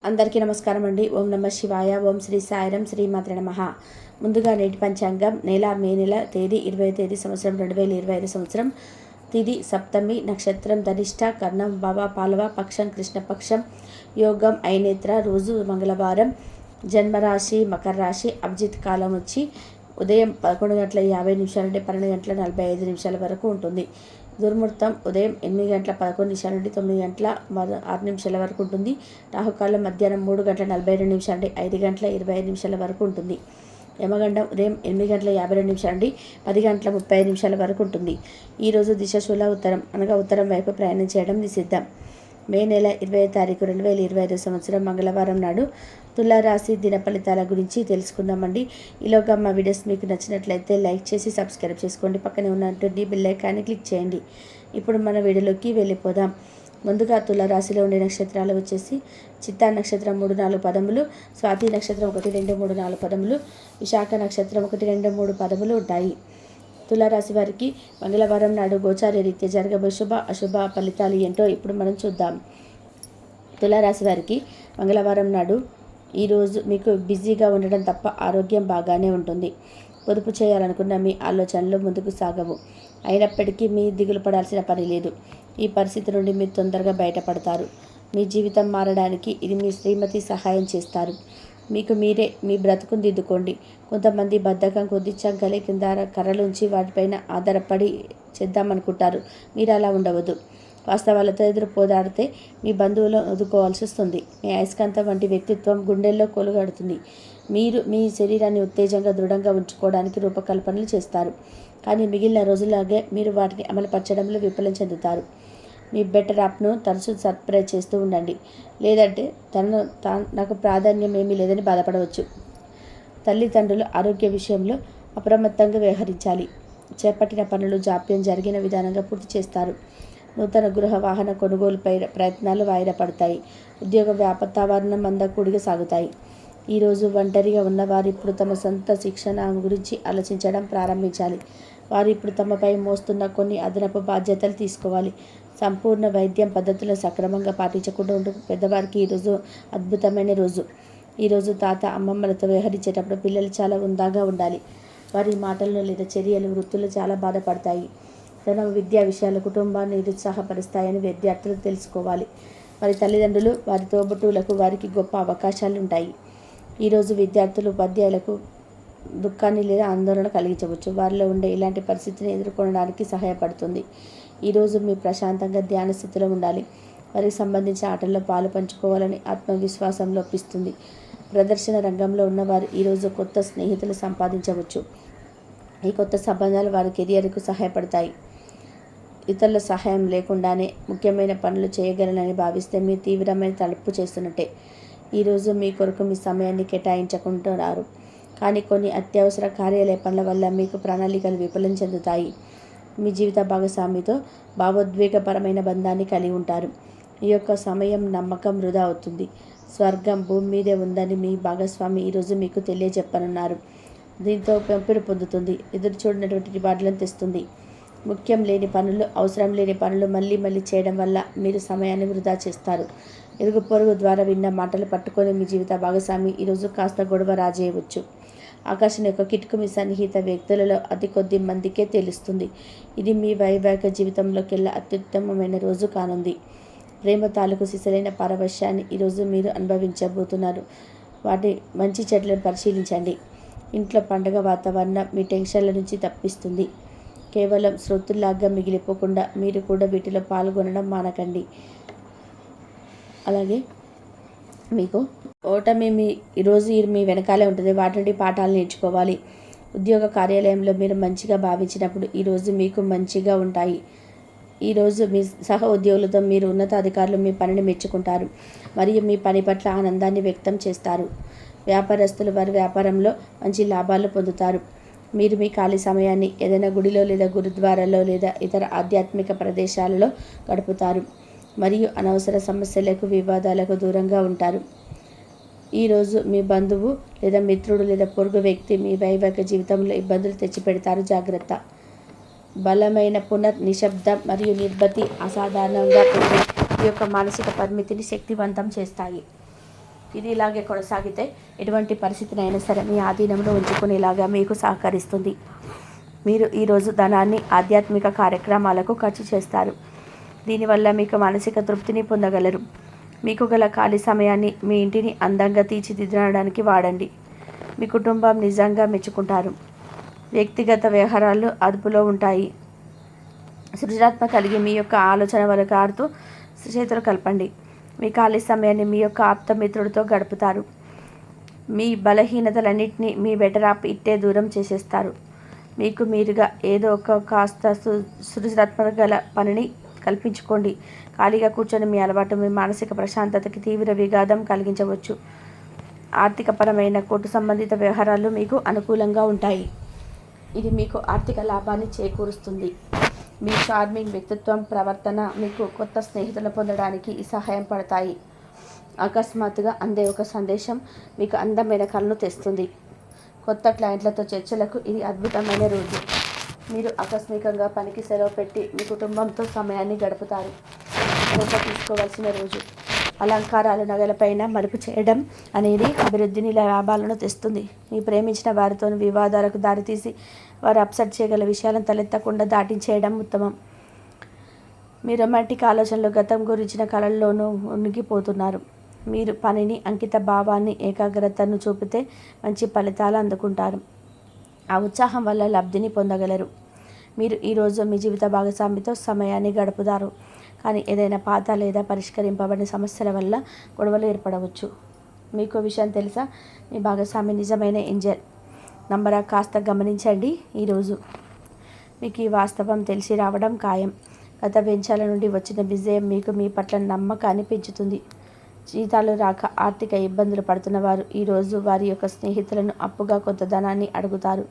అందరికీ నమస్కారం అండి. ఓం నమ శివాయ. ఓం శ్రీ సాయిరం. శ్రీమాత్రే నమః. ముందుగా నేటి పంచాంగం మే నెల తేదీ 20 తేదీ సంవత్సరం 2025 సంవత్సరం. తిథి సప్తమి, నక్షత్రం ధనిష్ట, కర్ణం బాబా పాలవ, పక్షం కృష్ణపక్షం, యోగం ఐనేత్ర, రోజు మంగళవారం, జన్మరాశి మకర రాశి, అభిజిత్ కాలం వచ్చి ఉదయం 11:50 నుండి 12:45 వరకు ఉంటుంది. దుర్ముహూర్తం ఉదయం 8:11 నుండి 9:06 వరకు ఉంటుంది. రాహుకాలం మధ్యాహ్నం 3:42 నుండి 5:25 వరకు ఉంటుంది. యమగండం ఉదయం 8:52 నుండి 10:35 వరకు ఉంటుంది. ఈరోజు దిశాశూల ఉత్తరం అనగా ఉత్తరం వైపు ప్రయాణం చేయడం నిషిద్ధం. మే నెల 20 తారీఖు 2025 సంవత్సరం మంగళవారం నాడు తులారాశి దిన ఫలితాల గురించి తెలుసుకుందామండి. ఈలోగా మా వీడియోస్ మీకు నచ్చినట్లయితే లైక్ చేసి సబ్స్క్రైబ్ చేసుకోండి. పక్కనే ఉన్నటువంటి బెల్ ఐకాన్ని క్లిక్ చేయండి. ఇప్పుడు మన వీడియోలోకి వెళ్ళిపోదాం. ముందుగా తులారాశిలో ఉండే నక్షత్రాలు వచ్చేసి చిత్తా నక్షత్రం 3-4 పదములు, స్వాతి నక్షత్రం 1-2-3-4 పదములు, విశాఖ నక్షత్రం 1-2-3 పదములు ఉంటాయి. తులారాశి వారికి మంగళవారం నాడు గోచార రీత్యా జరగబోయే శుభ అశుభ ఫలితాలు ఏంటో ఇప్పుడు మనం చూద్దాం. తులారాశి వారికి మంగళవారం నాడు ఈరోజు మీకు బిజీగా ఉండడం తప్ప ఆరోగ్యం బాగానే ఉంటుంది. పొదుపు చేయాలనుకున్న మీ ఆలోచనలు ముందుకు సాగవు. అయినప్పటికీ మీ దిగులు పడాల్సిన పని లేదు. ఈ పరిస్థితి నుండి మీరు తొందరగా బయటపడతారు. మీ జీవితం మారడానికి ఇది మీ శ్రీమతి సహాయం చేస్తారు. మీకు మీరే మీ బ్రతుకును దిద్దుకోండి. కొంతమంది బద్ధకం కొద్ది చంకలే కింద కర్రలుంచి వాటిపైన ఆధారపడి చేద్దామనుకుంటారు. మీరు అలా ఉండవద్దు. వాస్తవాలతో ఎదురు పోదాడితే మీ బంధువులను వదుకోవాల్సి వస్తుంది. మీ అయస్కాంతం వంటి వ్యక్తిత్వం గుండెల్లో కొలుగడుతుంది. మీరు మీ శరీరాన్ని ఉత్తేజంగా దృఢంగా ఉంచుకోవడానికి రూపకల్పనలు చేస్తారు. కానీ మిగిలిన రోజులాగే మీరు వాటిని అమలుపరచడంలో విఫలం చెందుతారు. మీ బెటర్ యాప్ను తరచూ సర్ప్రైజ్ చేస్తూ ఉండండి. లేదంటే నాకు ప్రాధాన్యం ఏమీ లేదని బాధపడవచ్చు. తల్లిదండ్రులు ఆరోగ్య విషయంలో అప్రమత్తంగా వ్యవహరించాలి. చేపట్టిన పనులు జాప్యం జరిగిన విధానంగా పూర్తి చేస్తారు. నూతన గృహ వాహన కొనుగోలుపై ప్రయత్నాలు వాయిదా పడతాయి. ఉద్యోగ వాతావరణం మందకొడిగా సాగుతాయి. ఈరోజు ఒంటరిగా ఉన్నవారు ఇప్పుడు తమ సొంత శిక్షణ గురించి ఆలోచించడం ప్రారంభించాలి. వారు ఇప్పుడు తమపై మోస్తున్న కొన్ని అదనపు బాధ్యతలు తీసుకోవాలి. సంపూర్ణ వైద్యం పద్ధతులను సక్రమంగా పాటించకుండా ఉంటూ పెద్దవారికి ఈరోజు అద్భుతమైన రోజు. ఈరోజు తాత అమ్మమ్మలతో వ్యవహరించేటప్పుడు పిల్లలు చాలా ఉందాగా ఉండాలి. వారి మాటలను లేదా చర్యలు వృత్తులు చాలా బాధపడతాయి. తన విద్యా విషయాలు కుటుంబాన్ని నిరుత్సాహపరుస్తాయని విద్యార్థులు తెలుసుకోవాలి. వారి తల్లిదండ్రులు వారి తోబుట్టువులకు వారికి గొప్ప అవకాశాలు ఉంటాయి. ఈరోజు విద్యార్థులు ఉపాధ్యాయులకు దుఃఖాన్ని లేదా ఆందోళన కలిగించవచ్చు. వారిలో ఉండే ఇలాంటి పరిస్థితిని ఎదుర్కొనడానికి సహాయపడుతుంది. ఈరోజు మీ ప్రశాంతంగా ధ్యాన స్థితిలో ఉండాలి. వారికి సంబంధించిన ఆటల్లో పాలు పంచుకోవాలని ఆత్మవిశ్వాసం లోపిస్తుంది. ప్రదర్శన రంగంలో ఉన్నవారు ఈరోజు కొత్త స్నేహితులు సంపాదించవచ్చు. ఈ కొత్త సంబంధాలు వారి కెరియర్కు సహాయపడతాయి. ఇతరుల సహాయం లేకుండానే ముఖ్యమైన పనులు చేయగలనని భావిస్తే మీరు తీవ్రమైన తలుపు చేస్తున్నట్టే. ఈరోజు మీ కొరకు మీ సమయాన్ని కేటాయించుకుంటున్నారు. కానీ కొన్ని అత్యవసర కార్యకలాపాల వల్ల మీకు ప్రణాళికలు విఫలం చెందుతాయి. మీ జీవిత భాగస్వామితో భావోద్వేగపరమైన బంధాన్ని కలిగి ఉంటారు. ఈ యొక్క సమయం నమ్మకం వృధా అవుతుంది. స్వర్గం భూమి మీదే ఉందని మీ భాగస్వామి ఈరోజు మీకు తెలియజెప్పనున్నారు. దీంతో పెంపుడు పొందుతుంది. ఎదురు చూడనటువంటి రివార్డులను తెస్తుంది. ముఖ్యం లేని పనులు, అవసరం లేని పనులు మళ్ళీ చేయడం వల్ల మీరు సమయాన్ని వృధా చేస్తారు. ఇరుగు పొరుగు ద్వారా విన్న మాటలు పట్టుకొని మీ జీవిత భాగస్వామి ఈరోజు కాస్త గొడవ రాజేయవచ్చు. ఆకర్షణ యొక్క కిటుకు మీ సన్నిహిత వ్యక్తులలో అతి కొద్ది మందికే తెలుస్తుంది. ఇది మీ వైవాహిక జీవితంలోకెల్లా అత్యుత్తమమైన రోజు కానుంది. ప్రేమ తాలూకు సిసలైన పరవశాన్ని ఈరోజు మీరు అనుభవించబోతున్నారు. వాటి మంచి చెట్లను పరిశీలించండి. ఇంట్లో పండగ వాతావరణం మీ టెన్షన్ల నుంచి తప్పిస్తుంది. కేవలం శ్రోతుల్లాగా మిగిలిపోకుండా మీరు కూడా వీటిలో పాల్గొనడం మానకండి. అలాగే మీకు ఓటమి ఈరోజు మీ వెనకాలే ఉంటుంది. వాటి నుండి పాఠాలు నేర్చుకోవాలి. ఉద్యోగ కార్యాలయంలో మీరు మంచిగా భావించినప్పుడు ఈరోజు మీకు మంచిగా ఉంటాయి. ఈరోజు మీ సహ ఉద్యోగులతో మీరు ఉన్నతాధికారులు మీ పనిని మెచ్చుకుంటారు మరియు మీ పని పట్ల ఆనందాన్ని వ్యక్తం చేస్తారు. వ్యాపారస్తులు వారి వ్యాపారంలో మంచి లాభాలు పొందుతారు. మీరు మీ ఖాళీ సమయాన్ని ఏదైనా గుడిలో లేదా గురుద్వారాలో లేదా ఇతర ఆధ్యాత్మిక ప్రదేశాలలో గడుపుతారు మరియు అనవసర సమస్యలకు వివాదాలకు దూరంగా ఉంటారు. ఈరోజు మీ బంధువు లేదా మిత్రుడు లేదా పొరుగు వ్యక్తి మీ వైవాహిక జీవితంలో ఇబ్బందులు తెచ్చిపెడతారు. జాగ్రత్త. బలమైన నిశ్శబ్దం మరియు నిర్భతి అసాధారణంగా ఈ యొక్క మానసిక పరిమితిని శక్తివంతం చేస్తాయి. ఇది ఇలాగే కొనసాగితే ఎటువంటి పరిస్థితినైనా సరే మీ ఆధీనంలో ఉంచుకునేలాగా మీకు సహకరిస్తుంది. మీరు ఈరోజు ధనాన్ని ఆధ్యాత్మిక కార్యక్రమాలకు ఖర్చు చేస్తారు. దీనివల్ల మీకు మానసిక తృప్తిని పొందగలరు. మీకు గల ఖాళీ సమయాన్ని మీ ఇంటిని అందంగా తీర్చిదిద్దడానికి వాడండి. మీ కుటుంబం నిజంగా మెచ్చుకుంటారు. వ్యక్తిగత వ్యవహారాలు అదుపులో ఉంటాయి. సృజనాత్మక కలిగి మీ యొక్క ఆలోచన వరకారుతూ చేతులు కలపండి. మీ ఖాళీ సమయాన్ని మీ యొక్క ఆప్తమిత్రుడితో గడుపుతారు. మీ బలహీనతలన్నింటినీ మీ బెటరాప్ ఇట్టే దూరం చేసేస్తారు. మీకు మీరుగా ఏదో ఒక కాస్త సృజనాత్మక గల పనిని కల్పించుకోండి. ఖాళీగా కూర్చొని మీ అలవాటు మీ మానసిక ప్రశాంతతకి తీవ్ర విఘాతం కలిగించవచ్చు. ఆర్థికపరమైన కోర్టు సంబంధిత వ్యవహారాలు మీకు అనుకూలంగా ఉంటాయి. ఇది మీకు ఆర్థిక లాభాన్ని చేకూరుస్తుంది. మీ చార్మింగ్ వ్యక్తిత్వం ప్రవర్తన మీకు కొత్త స్నేహితులను పొందడానికి సహాయం పడతాయి. అకస్మాత్తుగా అందే ఒక సందేశం మీకు అందమైన కళను తెస్తుంది. కొత్త క్లయింట్లతో చర్చలకు ఇది అద్భుతమైన రోజు. మీరు ఆకస్మికంగా పనికి సెలవు పెట్టి మీ కుటుంబంతో సమయాన్ని గడుపుతారు. శ్రద్ధ తీసుకోవాల్సిన రోజు. అలంకారాలు నగలపైన మరుపు చేయడం అనేది అభివృద్ధిని లాభాలను తెస్తుంది. మీ ప్రేమించిన వారితో వివాదాలకు దారితీసి వారు అప్సెట్ చేయగల విషయాలను తలెత్తకుండా దాటించేయడం ఉత్తమం. మీ రొమాంటిక్ ఆలోచనలు గతం గురించిన కళల్లోనూ మునిగిపోతున్నారు. మీరు పనిని అంకిత భావాన్ని ఏకాగ్రతను చూపితే మంచి ఫలితాలు అందుకుంటారు. ఆ ఉత్సాహం వల్ల లబ్ధిని పొందగలరు. మీరు ఈరోజు మీ జీవిత భాగస్వామితో సమయాన్ని గడుపుతారు. కానీ ఏదైనా పాత లేదా పరిష్కరింపబడిన సమస్యల వల్ల గొడవలు ఏర్పడవచ్చు. మీకు విషయం తెలుసా? మీ భాగస్వామి నిజమైన ఏంజెల్. నంబరా కాస్త గమనించండి. ఈరోజు మీకు ఈ వాస్తవం తెలిసి రావడం ఖాయం. గత వెంచాల నుండి వచ్చిన విజయం మీకు మీ పట్ల నమ్మకాన్ని పెంచుతుంది. జీతాలు రాక ఆర్థిక ఇబ్బందులు పడుతున్న వారు ఈరోజు వారి యొక్క స్నేహితులను అప్పుగా కొంత ధనాన్ని అడుగుతారు.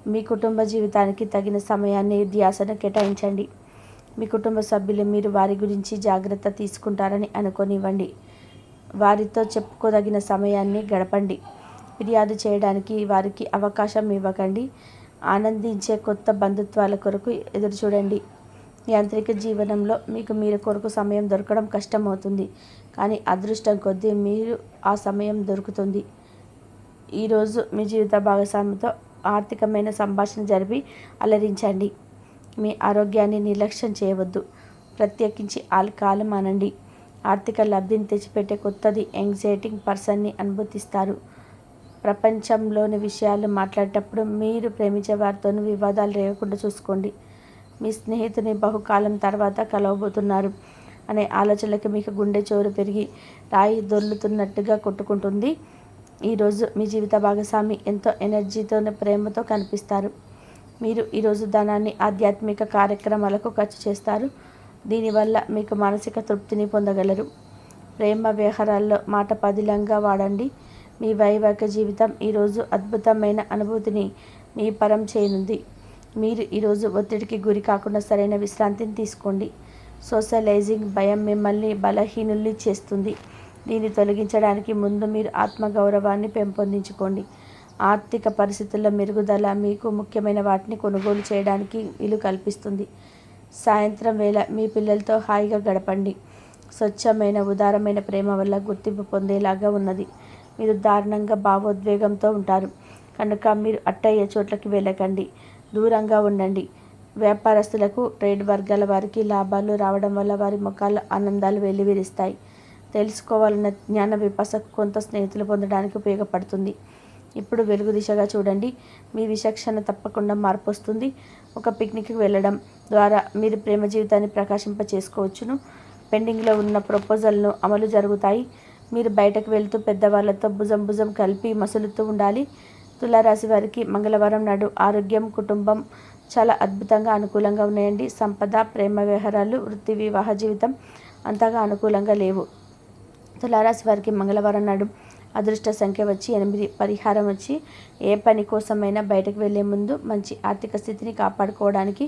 మీ కుటుంబ జీవితానికి తగిన సమయాన్ని ధ్యాసను కేటాయించండి. మీ కుటుంబ సభ్యులు మీరు వారి గురించి జాగ్రత్త తీసుకుంటారని అనుకోనివ్వండి. వారితో చెప్పుకోదగిన సమయాన్ని గడపండి. ఫిర్యాదు చేయడానికి వారికి అవకాశం ఇవ్వకండి. ఆనందించే కొత్త బంధుత్వాల కొరకు ఎదురుచూడండి. యాంత్రిక జీవనంలో మీకు మీరు కొరకు సమయం దొరకడం కష్టమవుతుంది. కానీ అదృష్టం కొద్దీ మీరు ఆ సమయం దొరుకుతుంది. ఈరోజు మీ జీవిత భాగస్వామితో ఆర్థికమైన సంభాషణ జరిపి అలరించండి. మీ ఆరోగ్యాన్ని నిర్లక్ష్యం చేయవద్దు. ప్రత్యేకించి ఆల్కహాల్ మానండి. ఆర్థిక లబ్ధిని తెచ్చిపెట్టే కొత్తది యాంగ్జైటింగ్ పర్సన్ని అనుభూతిస్తారు. ప్రపంచంలోని విషయాలు మాట్లాడేటప్పుడు మీరు ప్రేమించే వారితో వివాదాలు రేగకుండా చూసుకోండి. మీ స్నేహితుని బహుకాలం తర్వాత కలవబోతున్నారు అనే ఆలోచనలకి మీకు గుండె చోరు పెరిగి రాయి దొర్లుతున్నట్టుగా కొట్టుకుంటుంది. ఈరోజు మీ జీవిత భాగస్వామి ఎంతో ఎనర్జీతో ప్రేమతో కనిపిస్తారు. మీరు ఈరోజు ధనాన్ని ఆధ్యాత్మిక కార్యక్రమాలకు ఖర్చు చేస్తారు. దీనివల్ల మీకు మానసిక తృప్తిని పొందగలరు. ప్రేమ వ్యవహారాల్లో మాట పదిలంగా వాడండి. మీ వైవాహిక జీవితం ఈరోజు అద్భుతమైన అనుభూతిని మీ పరం చేయనుంది. మీరు ఈరోజు ఒత్తిడికి గురి కాకుండా సరైన విశ్రాంతిని తీసుకోండి. సోషలైజింగ్ భయం మిమ్మల్ని బలహీనుల్ని చేస్తుంది. దీన్ని తొలగించడానికి ముందు మీరు ఆత్మగౌరవాన్ని పెంపొందించుకోండి. ఆర్థిక పరిస్థితుల్లో మెరుగుదల మీకు ముఖ్యమైన వాటిని కొనుగోలు చేయడానికి వీలు కల్పిస్తుంది. సాయంత్రం వేళ మీ పిల్లలతో హాయిగా గడపండి. స్వచ్ఛమైన ఉదారమైన ప్రేమ వల్ల గుర్తింపు పొందేలాగా ఉన్నది. మీరు దారుణంగా భావోద్వేగంతో ఉంటారు కనుక మీరు అట్టయ్యే చోట్లకి వెళ్ళకండి. దూరంగా ఉండండి. వ్యాపారస్తులకు ట్రేడ్ వర్గాల వారికి లాభాలు రావడం వల్ల వారి ముఖాల్లో ఆనందాలు వెల్లివిరుస్తాయి. తెలుసుకోవాలన్న జ్ఞాన విపసకు కొంత స్నేహితులు పొందడానికి ఉపయోగపడుతుంది. ఇప్పుడు వెలుగు దిశగా చూడండి. మీ విచక్షణ తప్పకుండా మార్పు వస్తుంది. ఒక పిక్నిక్కి వెళ్ళడం ద్వారా మీరు ప్రేమ జీవితాన్ని ప్రకాశింప చేసుకోవచ్చును. పెండింగ్లో ఉన్న ప్రపోజల్ను అమలు జరుగుతాయి. మీరు బయటకు వెళ్తూ పెద్దవాళ్లతో భుజం కలిపి మసులుతూ ఉండాలి. తులారాశి వారికి మంగళవారం నాడు ఆరోగ్యం, కుటుంబం చాలా అద్భుతంగా అనుకూలంగా ఉన్నాయండి. సంపద, ప్రేమ వ్యవహారాలు, వృత్తి, వివాహ జీవితం అంతగా అనుకూలంగా లేవు. తులారాశి వారికి మంగళవారం నాడు అదృష్ట సంఖ్య వచ్చి 8. పరిహారం వచ్చి ఏ పని కోసమైనా బయటకు వెళ్లే ముందు మంచి ఆర్థిక స్థితిని కాపాడుకోవడానికి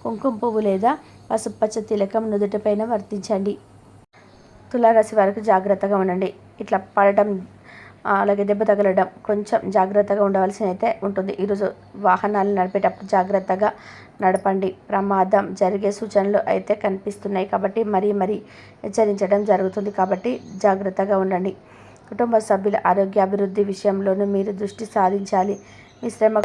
కుంకుమ పువ్వు లేదా పసుపచ్చ తిలకం నుదుటిపైన వర్తించండి. తులారాశి వారికి జాగ్రత్తగా ఉండండి. ఇట్లా పడటం అలాగే దెబ్బ తగలడం కొంచెం జాగ్రత్తగా ఉండవలసి అయితే ఉంటుంది. ఈరోజు వాహనాలు నడిపేటప్పుడు జాగ్రత్తగా నడపండి. ప్రమాదం జరిగే సూచనలు అయితే కనిపిస్తున్నాయి కాబట్టి మరీ హెచ్చరించడం జరుగుతుంది కాబట్టి జాగ్రత్తగా ఉండండి. కుటుంబ సభ్యుల ఆరోగ్య అభివృద్ధి విషయంలోనూ మీరు దృష్టి సారించాలి. మీ శ్రమ